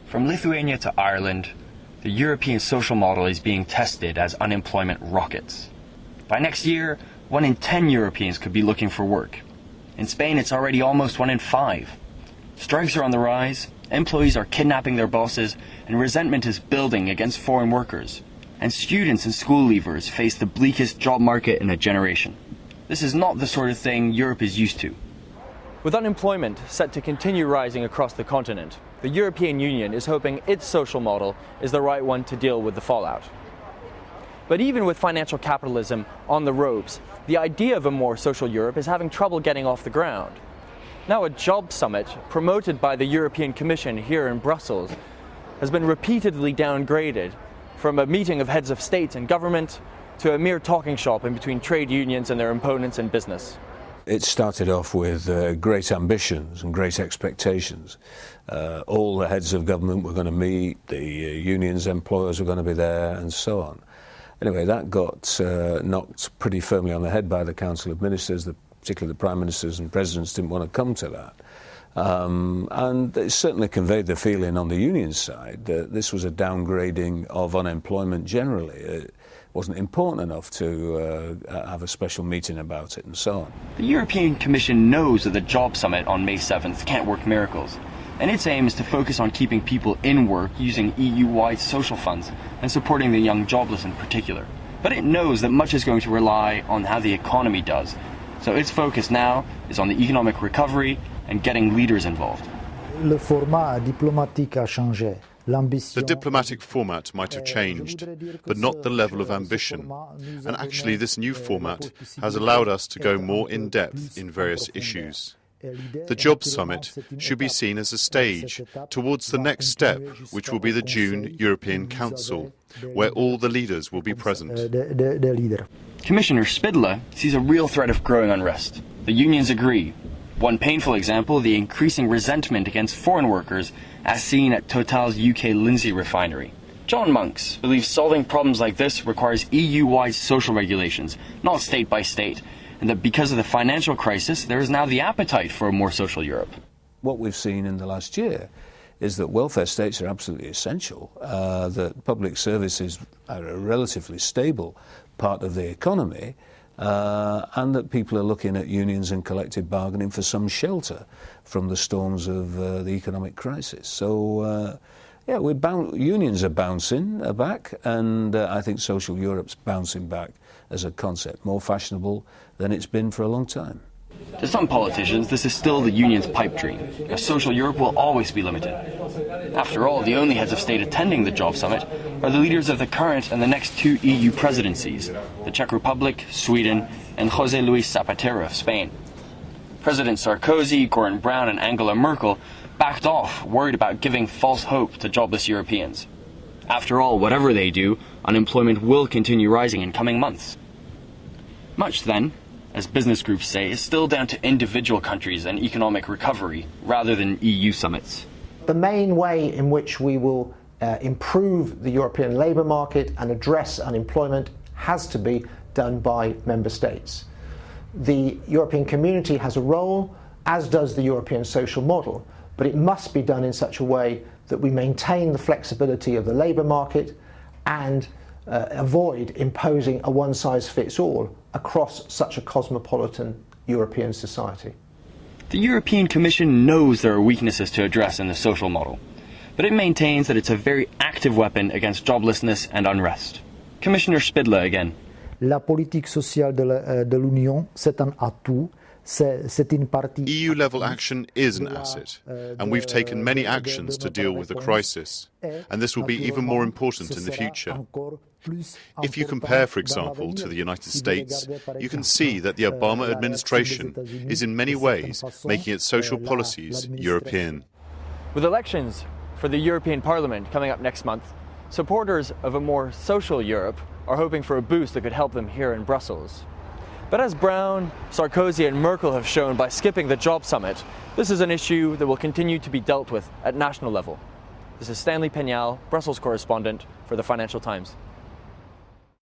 From Lithuania to Ireland, the European social model is being tested as unemployment rockets. By next year, 1 in 10 Europeans could be looking for work. In Spain, it's already almost 1 in 5. Strikes are on the rise, employees are kidnapping their bosses, and resentment is building against foreign workers. And students and school leavers face the bleakest job market in a generation. This is not the sort of thing Europe is used to. With unemployment set to continue rising across the continent, the European Union is hoping its social model is the right one to deal with the fallout. But even with financial capitalism on the ropes, the idea of a more social Europe is having trouble getting off the ground. Now a job summit promoted by the European Commission here in Brussels has been repeatedly downgraded from a meeting of heads of state and government to a mere talking shop in between trade unions and their opponents in business. It started off with great ambitions and great expectations. All the heads of government were going to meet, the unions, employers were going to be there, and so on. Anyway, that got knocked pretty firmly on the head by the Council of Ministers, particularly the Prime Ministers and Presidents didn't want to come to that. And it certainly conveyed the feeling on the union side that this was a downgrading of unemployment generally. It wasn't important enough to have a special meeting about it and so on. The European Commission knows that the job summit on May 7th can't work miracles, and its aim is to focus on keeping people in work using EU-wide social funds and supporting the young jobless in particular. But it knows that much is going to rely on how the economy does, so its focus now is on the economic recovery and getting leaders involved. Le format diplomatique a changé. The diplomatic format might have changed, but not the level of ambition. And actually this new format has allowed us to go more in depth in various issues. The Job Summit should be seen as a stage towards the next step, which will be the June European Council, where all the leaders will be present. Commissioner Spidla sees a real threat of growing unrest. The unions agree. One painful example, the increasing resentment against foreign workers as seen at Total's UK Lindsey refinery. John Monks believes solving problems like this requires EU-wide social regulations, not state by state, and that because of the financial crisis, there is now the appetite for a more social Europe. What we've seen in the last year is that welfare states are absolutely essential, that public services are a relatively stable part of the economy, and that people are looking at unions and collective bargaining for some shelter from the storms of the economic crisis. So, yeah, unions are bouncing back, and I think social Europe's bouncing back as a concept, more fashionable than it's been for a long time. To some politicians, this is still the union's pipe dream. A social Europe will always be limited. After all, the only heads of state attending the Job Summit are the leaders of the current and the next 2 EU presidencies, the Czech Republic, Sweden, and José Luis Zapatero of Spain. President Sarkozy, Gordon Brown, and Angela Merkel backed off, worried about giving false hope to jobless Europeans. After all, whatever they do, unemployment will continue rising in coming months. Much, then, as business groups say, is still down to individual countries and economic recovery rather than EU summits. The main way in which we will improve the European labour market and address unemployment has to be done by member states. The European community has a role, as does the European social model, but it must be done in such a way that we maintain the flexibility of the labour market and avoid imposing a one-size-fits-all across such a cosmopolitan European society. The European Commission knows there are weaknesses to address in the social model, but it maintains that it's a very active weapon against joblessness and unrest. Commissioner Spidla again. La politique sociale de l'Union, c'est un atout. EU-level action is an asset, and we've taken many actions to deal with the crisis, and this will be even more important in the future. If you compare, for example, to the United States, you can see that the Obama administration is in many ways making its social policies European. With elections for the European Parliament coming up next month, supporters of a more social Europe are hoping for a boost that could help them here in Brussels. But as Brown, Sarkozy and Merkel have shown by skipping the Job Summit, this is an issue that will continue to be dealt with at national level. This is Stanley Peñal, Brussels correspondent for the Financial Times.